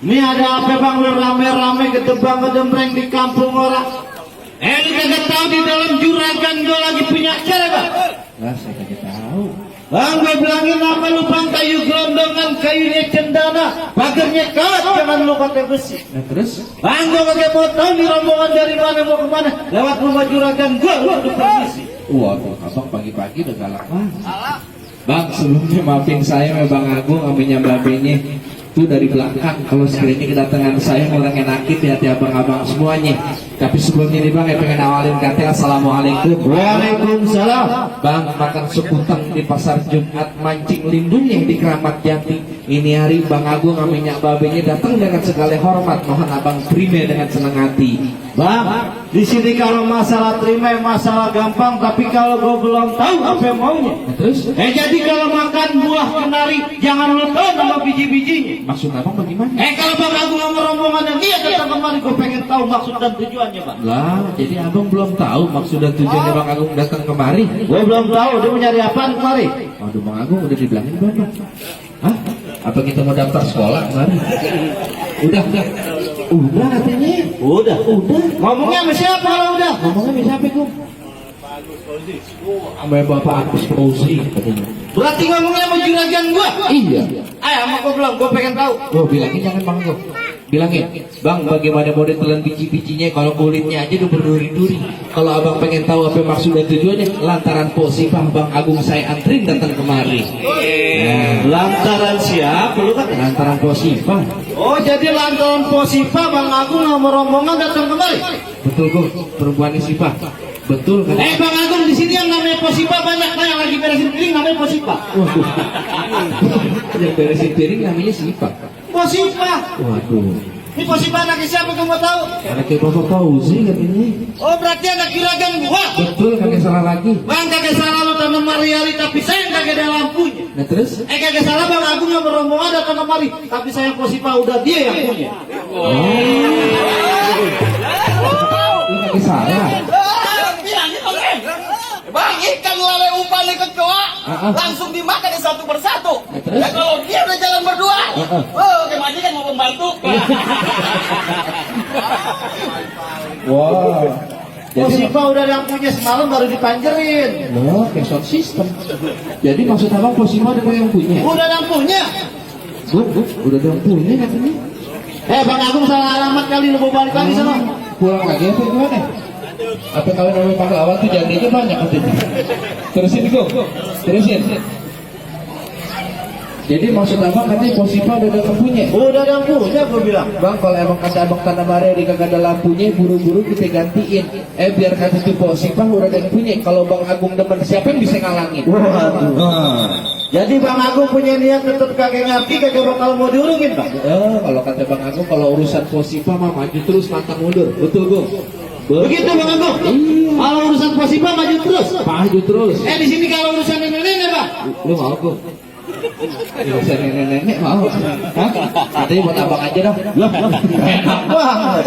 Ini ada apa bang lu rame-rame ketebang kedembreng di kampung orang. Lu kagak tahu di dalam juragan gue lagi punya acara bang? Lah saya kagak tahu. Bang gue bilangin apa lu bang, kayu gelondongan, kayunya cendana, pagarnya karet, jangan lu pakai besi. Nah terus? Bang gue kagak mau tahu nih rombongan dari mana mau kemana, lewat rumah juragan gue lu udah permisi. Waduh, abang pagi-pagi udah galak banget. Bang, sebelumnya maafin saya ya Bang Agung, aminya babenya itu dari belakang. Kalau sekiranya kedatangan saya mau ngenakin di hati abang-abang semuanya. Tapi sebelum ini Bang, saya pengen awalin kata assalamualaikum. Waalaikumsalam. Bang, makan sekutang di pasar Jumat mancing lindungnya di Keramat Jati. Ini hari Bang Agung aminya babenya datang dengan segala hormat. Mohon abang terima dengan senang hati. Bang, di sini kalau masalah terima masalah gampang, tapi kalau gue belum tahu apa yang maunya. Terus? Jadi kalau makan buah kenari jangan lu tahu nama biji-bijinya. Maksud abang bagaimana? Kalau Bang Agung sama rombongan yang dia datang kemari, gue pengen tahu maksud dan tujuannya bang. Lah, jadi abang belum tahu maksud dan tujuannya Bang Agung datang kemari? Gue belum tahu dia mau nyari apaan kemari. Waduh, Bang Agung udah dibilangin belum? Hah? Apa kita mau daftar sekolah kemari? Udah katanya. Udah. Ngomongnya sama siapa kalau udah? Ngomongnya sama siapa Gung? Sama Bapak Agus Fauzi katanya. Berarti ngomongnya sama juragan gua? Iya. Ayo sama gua belum, gua pengen tahu. Oh, bilangin jangan Bang Agung. Bilangin, Bang, bagaimana mau ditelan biji-bijinya kalau kulitnya aja udah berduri-duri. Kalau abang pengen tahu apa maksud dan tujuannya, lantaran posipah Bang Agung saya antrin datang kemari. Lantaran siapa lu kan? Lantaran posipah. Oh, jadi lantaran posipah Bang Agung sama rombongan datang kemari. Betul Gung, perempuan sipah. Betul kan? Bang Agung di sini yang namanya posipah banyak, yang lagi beresin piring namanya posipah. Waduh. Yang beresin piring namanya sipah. Posipah. Waduh. Ini posipah anaknya siapa kamu tahu? Anaknya Bapak Fauzi katanya. Oh, berarti anak juragan gua. Betul, kagak salah lagi. Bang, kagak salah lu tanam mariali, tapi saya kagak ada lampunya. Nah terus? Kagak salah Bang Agung yang berombongan datang kemari, tapi saya posipah udah dia yang punya. Lu kagak salah. Bang, ikan lele umpan ikut doa, langsung dimakan di satu persatu. Ya kalau dia udah jalan berdua, gimana kan mau membantu? Wow. Posipah udah yang punya semalam baru dipanjerin. Loh, kayak sound system. Jadi maksud abang posipah ada yang punya? Udah yang punya. Bu, udah ada yang punya katanya. Bang Agung salah alamat kali, lu mau balik lagi sana. Pulang lagi apa gimana? Apa kawin sama pahlawan tuh jadinya banyak katanya. Terusin Gung, terusin. Jadi maksud abang katanya posipah udah ada lampunya. Udah yang punya, gue bilang. Bang, kalau emang kata abang tanah mare di kagak ada lampunya, buru-buru kita gantiin. Biar kata itu posipah udah ada yang punya. Kalau Bang Agung demen siapa yang bisa ngalangin? Jadi Bang Agung punya niat tetap kagak ngerti, kagak bakal mau diurungin Bang. Kalau kata Bang Agung, kalau urusan posipah mah maju terus pantang mundur. Betul Gung? Begitu Bang Agung. Kalau urusan posipah maju terus. Maju terus. Di sini kalau urusan nenek-nenek Bang. Lu mau Gung? Urusan nenek-nenek mau? Hah? Katanya buat abang aja dah. Enak banget.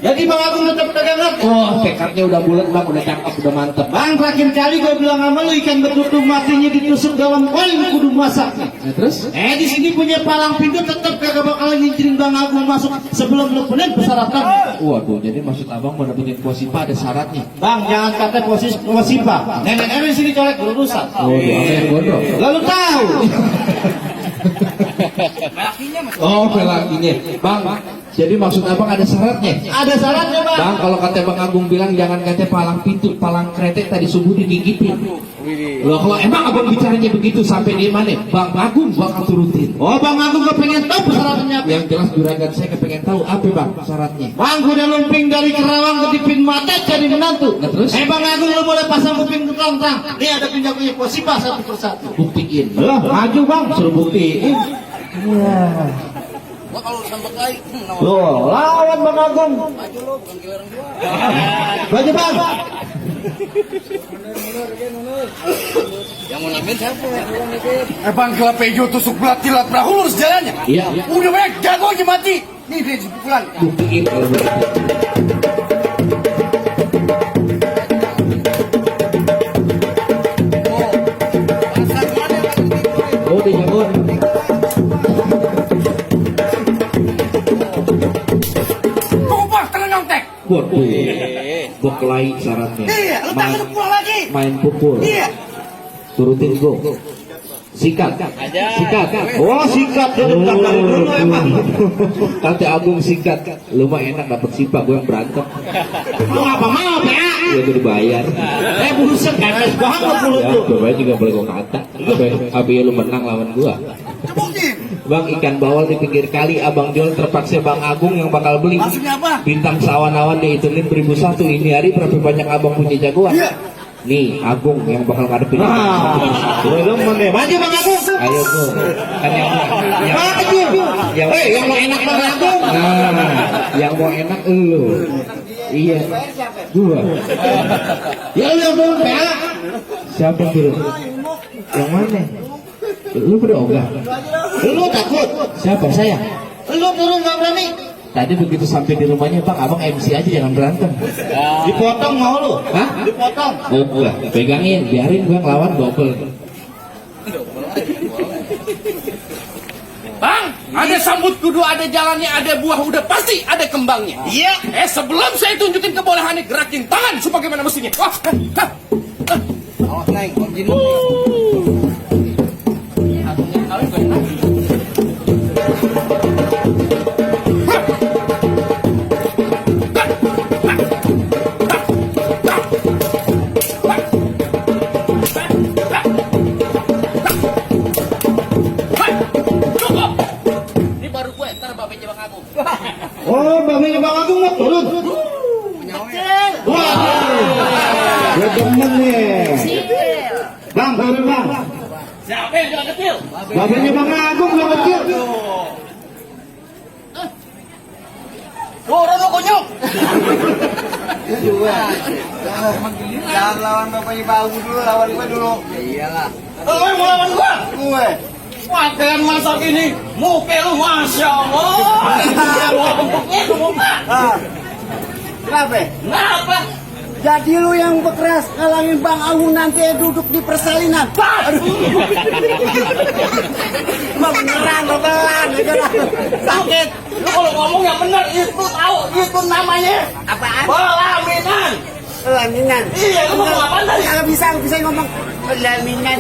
Jadi Bang Agung tetap kagak ngerti. Tekadnya udah bulat Bang, udah cakep, udah mantep. Bang, terakhir kali gue bilang sama lu, ikan betutu matinya ditusuk dalam koin kudu masak. Nah terus? Di sini punya palang pintu tetap kagak bakal nginjirin Bang Agung masuk sebelum lu punya persyaratan. Waduh, jadi maksud abang mau dapetin posipah ada syaratnya. Bang, jangan kata posipah. Nenek-nenek sini colek berurusan. Apa yang bodoh? Lalu tahu. Pelakinya. Bang, jadi maksud abang ada syaratnya? Ada syaratnya Bang. Bang, kalau kata Bang Agung bilang jangan kata palang pintu, palang kretek tadi subuh digigitin. Loh, kalau emang abang bicaranya begitu sampai di mana? Bang Agung bakal turutin. Bang Agung kepengen tahu persyaratannya. Yang jelas juragan saya kepengen tahu apa Bang syaratnya. Bang, udah lumping dari Kerawang ke Dipin Mata jadi menantu. Nah, terus? Bang Agung lu boleh pasang kuping terang-terang. Nih ada pinjaunya posipah satu persatu. Buktiin. Maju Bang, suruh buktiin. Gua kalau sampai kali, Lawan Bang Agung. maju lo, bukan giliran gua. Maju Bang. Yang mau nemen siapa? Bang Kelapejo tusuk belatilat perahu lurus jalannya. Iya. Udah banyak jago aja mati. Nih dia pukulan. Buktiin kalau begitu. Oh, di Jawa. Waduh, boklai syaratnya. Iya, lu Main, takut pulang lagi. main pukul. Iya. Turutin go. Sikat. Sikat. Oh sikat dia dekat dari dulu emang. Kata Agung sikat. Lu mah enak dapet sipak, gue yang berantem. Lu ngapa mau PA? Gue udah dibayar. Buset kemes banget mulut Ya, lu. bapaknya juga boleh gue kata. Abi lu menang lawan gua. Cebukin. Bang, ikan bawal di pinggir kali, Abang Jol terpaksa Bang Agung yang bakal beli. Maksudnya apa? Bintang sawan-awan dihitungin 1001. Ini hari berapa banyak Abang punya jagoan? Iya. Nih, Agung yang bakal ngadepin. Nah, belum mana? Maju Bang Agung. Ayo go. Kan yang Maju. Yang mau enak Bang Agung. nah, yang mau enak elu. Iya. Gua. Ya lu dong PA. Siapa tuh? Yang mana? Lu pada ogah. Lu takut? Siapa? Saya. Lu turun nggak berani? Tadi begitu sampai di rumahnya, Bang, Abang MC aja jangan berantem. Dipotong mau lu? Hah? Dipotong. Oh, gua pegangin, biarin gua ngelawan double. Bang, ada sambut kudu, ada jalannya, ada buah udah pasti ada kembangnya. Iya. Sebelum saya tunjukin kebolehannya, gerakin tangan sebagaimana mestinya. Wah, Awas naik, begini. Ini baru gue, ntar babenya Bang Agung. Oh, babenya Bang Agung mau turun. Wah, gue demen nih. Bang, turun Bang. Siapa yang jalan kecil? Babenya Bang Agung yang kecil. Turun lu kunyuk. Jangan lawan bapaknya Bagu dulu, lawan gue dulu. Ya iyalah. Lu yang mau lawan gua? Gue. Pakaian masak ini, muka lu masya Allah. Bentuknya lu muka. Kenapa? Kenapa? Jadi lu yang bekeras ngalangin Bang Agung nanti duduk di persalinan. Beneran lo belan, sakit. Lu kalau ngomong yang benar itu tahu, itu namanya Apaan? pelaminan. Pelaminan. Iya, lu ngomong apaan tadi? Kalau bisa ngomong pelaminan.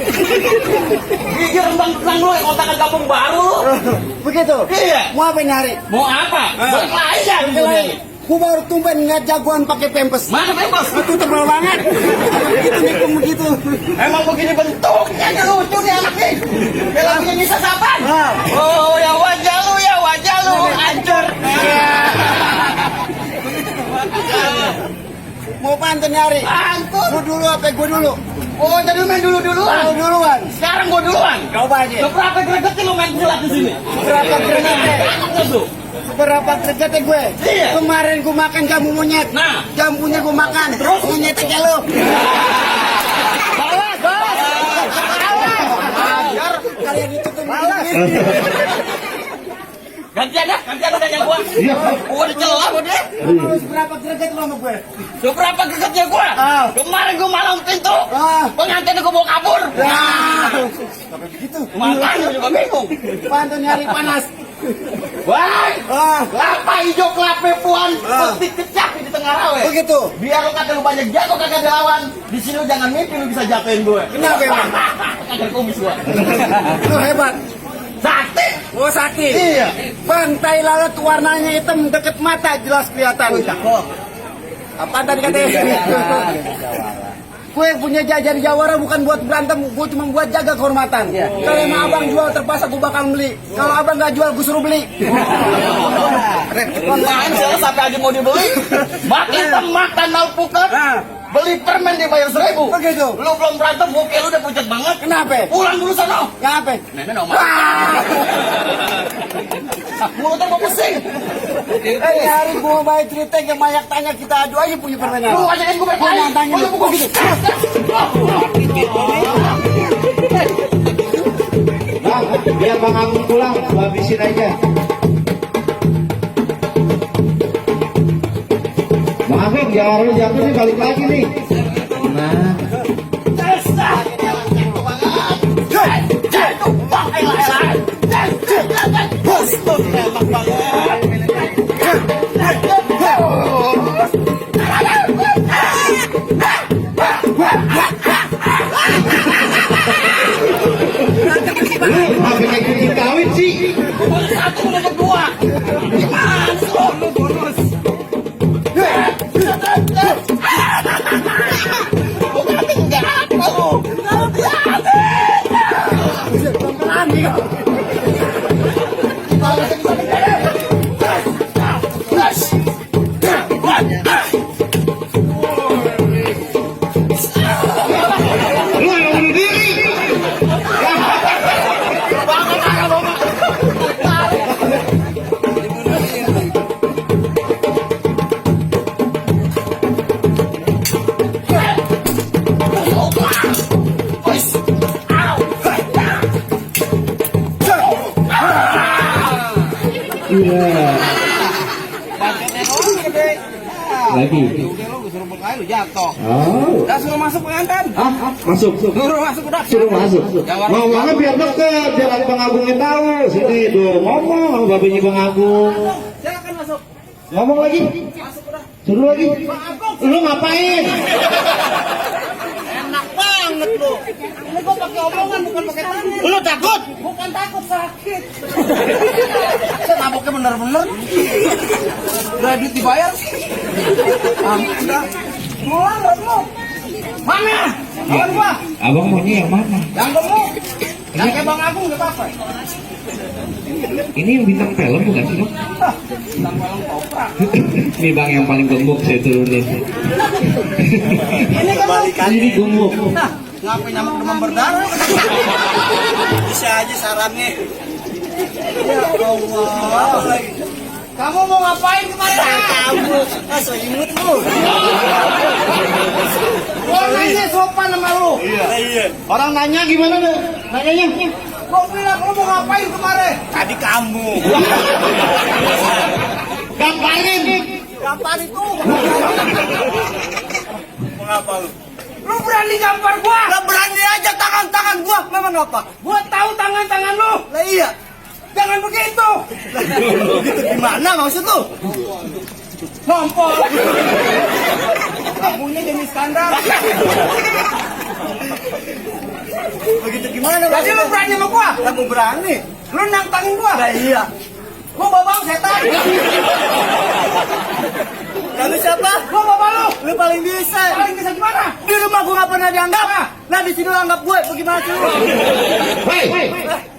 Gigi rembang-rembang lu yang kontakan kampung baru. Begitu. Iya. Mau apa nyari? Mau apa? Berkelahi ya di dunia ini. Gua baru tumben nggak jagoan pakai pempes. Mana bebas? Itu tebal banget. Begitu nikung begitu. Emang begini bentuknya aja lucu nih anak nih. Kalau begini bisa sapan. Oh, ya wajah lu hancur. Mau pantun nyari? Hancur. Lu dulu apa gua dulu? Oh, jadi lu main dulu-duluan. Lu duluan. Sekarang gua duluan. Coba aja. Seberapa gregetnya lu main silat di sini? Berapa gregetnya? Banget tuh. Berapa gregetnya gue? Iya. Kemarin gue makan jamu monyet. Nah. Jamunya gue makan. Terus monyetnya kayak lu. Balas, balas. Ajar kalian itu tuh. Gantian tanya gua. Iya. Gua dicela gua deh. Terus berapa greget lu sama gue? Seberapa gregetnya gua? Kemarin gua malam pintu. Pengantin gua mau kabur. Sampai begitu. Makanya juga bingung. Pantun nyari panas. Wah, kelapa hijau kelapa puan, putih kecak di tengah rawe. Begitu. Biar lu kata lu banyak jago kagak dilawan. Di sini lu jangan mimpi lu bisa jatuhin gue. Kenapa emang? Kagak kumis gua. Lu hebat. Sakti. Oh sakit. Iya. Pantai lalat warnanya hitam deket mata jelas kelihatan. Apa tadi katanya? Gue punya jajan jawara bukan buat berantem, gue cuma buat jaga kehormatan. Kalau emang abang jual terpaksa gue bakal beli. Kalau abang nggak jual gue suruh beli. Main sih sampai aja mau dibeli. Makin makan alpukat. Beli permen dibayar 1.000. Begitu. Lu belum berantem, muka lu udah pucat banget. Kenapa? Pulang dulu sana. Kenapa? Nenek nomor. Mulutnya mau pusing. Hari gue mau bayar cerita ke mayak tanya kita adu aja punya permainan. Lu ajakin gue berkelahi. Gua nantangin lu. Pukul gitu. Bang, biar Bang Agung pulang, lu habisin aja. Bang Agung, jangan lu jatuh nih, balik lagi nih. Nah, Satu dapat dua. Langsung lu bonus. Lu yang bunuh diri. Iya. Lagi. Udah lu suruh berkali lu jatuh. Oh. Udah suruh masuk pengantin. Masuk. Suruh masuk udah. Suruh masuk. Ngomongnya biar deket, biar Bang Agungnya tahu. Sini tuh ngomong sama babenya Bang Agung. Silakan masuk. Ngomong lagi. Masuk udah. Suruh lagi. Lu ngapain? Enak banget lu. Ini gua pakai omongan bukan pakai tangan. Lu takut? Bukan takut sakit. Saya naboknya bener-bener. Udah duit dibayar. Udah. Mau. Mana? Kawan gua. Abang maunya yang mana? Yang gemuk. Yang kayak Bang Agung gak apa-apa. Ini yang bintang film bukan sih, Bang? Bang Malang Kopra. Ini Bang yang paling gemuk saya turunin. Ini kan Ini gemuk. nah, ngapain nyamuk demam berdarah? Bisa aja sarannya. Ya Allah. Kamu mau ngapain kemarin? Kamu, so imut lu. Gua nanya sopan sama lu. Iya. Orang nanya gimana deh? Nanyanya. Gua bilang lu mau ngapain kemarin? Tadi kamu. Gamparin. Gampar itu. Mengapa lu? Lu berani gampar gua? Lah berani aja tangan-tangan gua. Memang apa? Gua tahu tangan-tangan lu. Lah iya. Jangan begitu. Begitu gimana maksud lu? Ngompol. Kamunya jadi skandal. Begitu gimana? Jadi lu berani sama gua? Aku berani. Lu nantangin gua? Lah iya. Gua babang setan. Lalu siapa? Gua bapak lu. Lu paling bisa. Paling bisa gimana? Di rumah gua gak pernah dianggap. Nah di sini lu anggap gue. Bagaimana sih lu? Hei,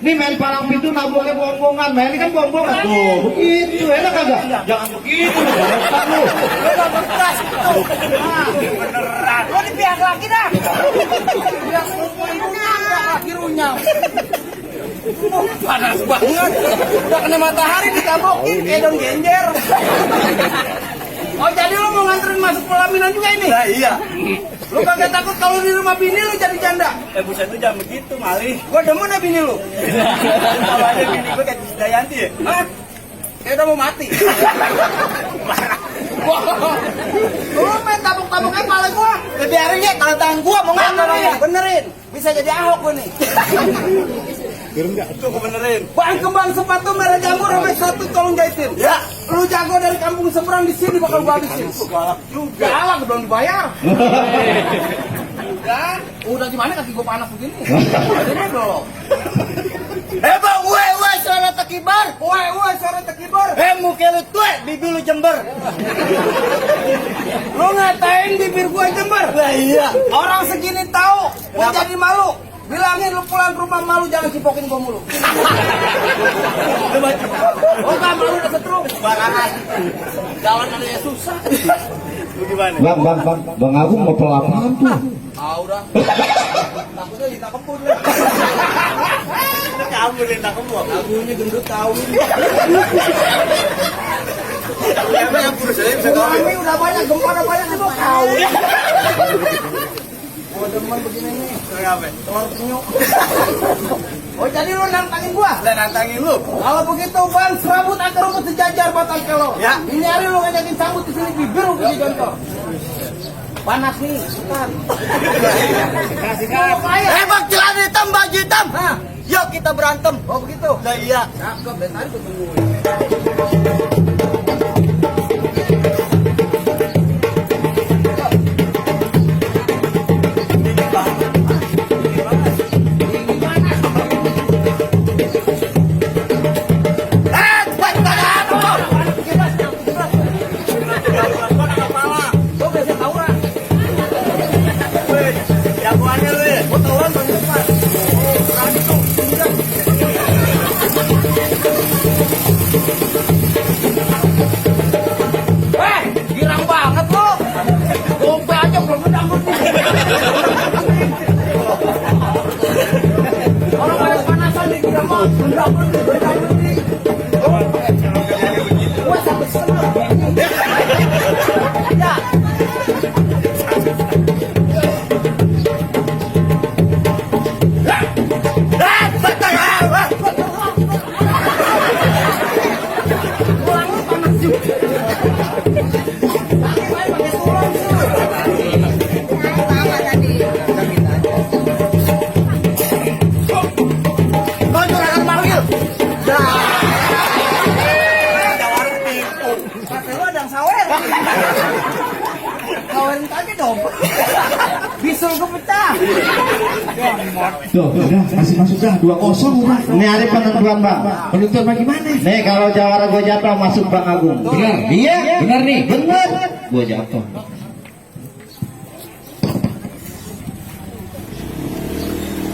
ini main palang pintu nggak boleh bohong-bohongan. Main ini kan bohong-bohongan. Tuh, begitu. Enak kagak? Jangan begitu. Jangan lu. Lu gak berkeras itu. Nah, beneran. Lu di pihak laki dah. Pihak laki runyam. Panas banget. Udah kena matahari ditabokin kayak daun genjer. Oh jadi lu mau nganterin masuk pelaminan juga ini? Nah iya. Lu kagak takut kalau di rumah bini lu jadi janda? Buset lu jangan begitu malih. Gua demen ya bini lu. Kalau ada bini gua kayak Dayanti ya? Hah? Kayak udah mau mati. Lu main tabuk-tabuknya kepala gua. Biarin ya tangan gua mau ngapain? Benerin. Bisa jadi Ahok gua nih. Tuh benerin. Bang kembang sepatu merah jamur sampai satu tolong jahitin. Ya. Lu jago dari kampung seberang di sini bakal gua habisin. Galak juga. Galak belum dibayar. Udah gimana kaki gua panas begini? Adanya belum. Bang, we suara tekibar. We suara tekibar. Muka lu tuh, bibir lu jember. Lu ngatain bibir gua jember? Lah iya. Orang segini tahu, gua jadi malu. Bilangin lu pulang ke rumah malu jangan cipokin gua mulu. Oh gak malu udah setrum. Barangan. Jalan adanya susah. Lu gimana? Bang Agung mau pelapangan tuh. Ah udah. Takutnya ditangkep pun. Kamu ditangkep gua. Agunya gendut tahu. Yang kurus aja bisa tahu. Ini udah banyak gempa udah banyak nih kau. Oh demen begini nih. Kenapa? Telur penyuk. Oh jadi lu nantangin gua? Lah nantangin lu. Kalau begitu bang, serabut akar rumput sejajar batang kelo. Ya. Ini hari lu ngajakin sambut di sini bibir lu punya contoh. Panas nih, sebentar. Bang celana hitam, baju hitam. Nah, yuk kita berantem. Oh begitu? Lah iya. Cakep, dari tadi gua tungguin. Botolan Bang Irfan. Berani tuh. Girang banget lo. Gompe aja belum dangdut. Orang panas-panasan nih kita mau dangdut nih. Gua sampai seneng. Ya. Kawarin tadi dong. Bisul gue pecah. Tuh, udah masih masuk dah 2-0 udah. Ini hari penentuan bang. Penentuan bagaimana? Nih kalau jawara gue jatuh masuk Bang Agung. Benar. Iya. Benar nih. Bener. Gue jatuh.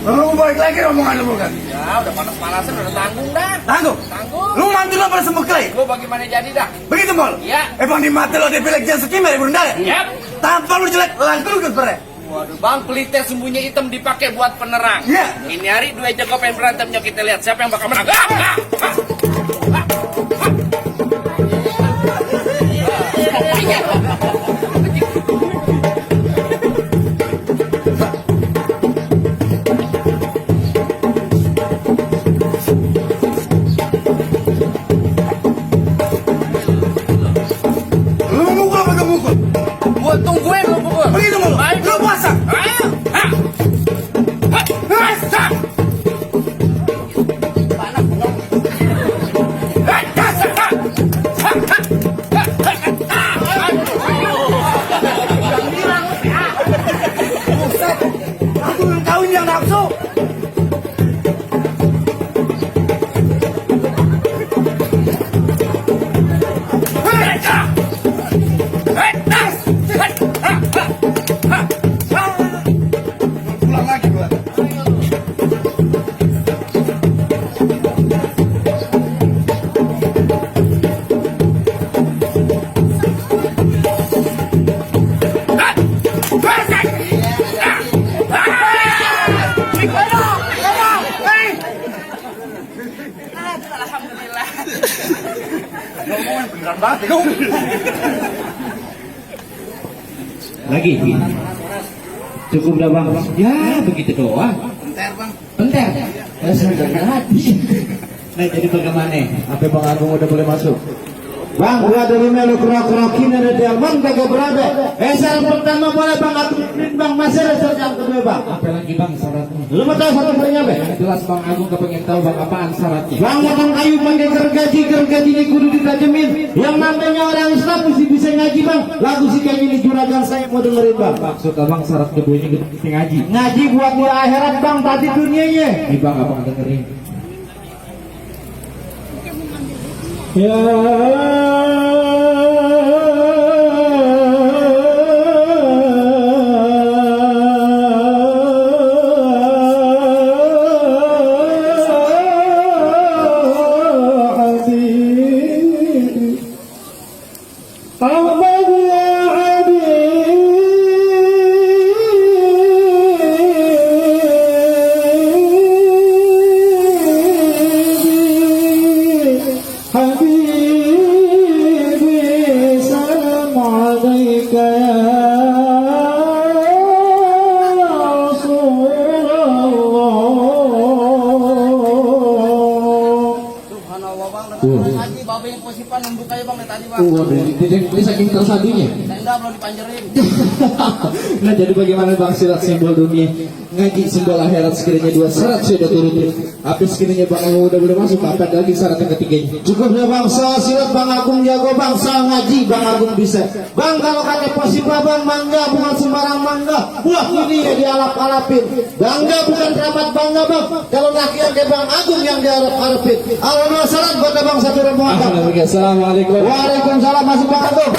Lu balik lagi omongan lu kan. Ya udah panas-panasan udah tanggung dah. Tanggung. Tanggung. Lu mantu lo pada sembeklai. Lo bagaimana jadi dah? Begitu mol. Iya. Bang di mata lo dipilih jangan sekimar ya bunda. Yap. Tampang lu jelek langkul ke pere. Waduh, bang, pelite sembunyi hitam dipakai buat penerang. Iya. Ini hari dua jago pengen berantem, yuk kita lihat siapa yang bakal menang. Lu mukul apa gak mukul? Gua tungguin lo pukul. Begitu mol. Baik. Lu puasa. Ayo. Ha. Ha. Ha. Aku yang kawin yang nafsu. Pulang lagi gua. Alhamdulillah. Ngomongan beneran banget ya. Lagi. Cukup dah bang. Ya begitu doang. Bentar bang. Bentar. Sudah habis. Nah jadi bagaimana? Apa Bang Agung udah boleh masuk? Bang, gua dari melu kerok-kerokin ada di Alman kagak berada. Syarat pertama boleh Bang Agung Bang masih ada syarat yang kedua Bang. Apa lagi bang syaratnya? Lu mau tahu syarat poinnya apa? Yang jelas Bang Agung kepengen tahu bang apaan syaratnya? Bang potong kayu pakai gergaji ini kudu ditajemin. Yang namanya orang Islam mesti bisa ngaji Bang. Lagu si kayak ini juragan saya mau dengerin Bang. Maksud abang syarat keduanya gitu ngaji. Ngaji buat di akhirat Bang, tadi dunianya. Ini bang abang dengerin. Ya Haji babe yang posipan membuka ya bang tadi bang. Ini saking tersadunya. Tenda belum dipanjerin. Nah jadi bagaimana bang syarat simbol dunia ngaji simbol akhirat sekiranya 2 syarat sudah turutin. Apa sekiranya bang Agung udah boleh masuk? Apa lagi syarat yang ketiganya? cukup ya Bang, soal silat Bang Agung jago Bang, soal ngaji Bang Agung bisa. Bang kalau kata posipa Bang mangga bukan sembarang mangga. Wah ini ya dialap-alapin. Bangga bukan keramat bangga Bang. Kalau laki yang kayak Bang Agung yang diarap-arapin. Alhamdulillah syarat buat Bang satu rombongan Bang. Assalamualaikum. Waalaikumsalam masih Bang Agung.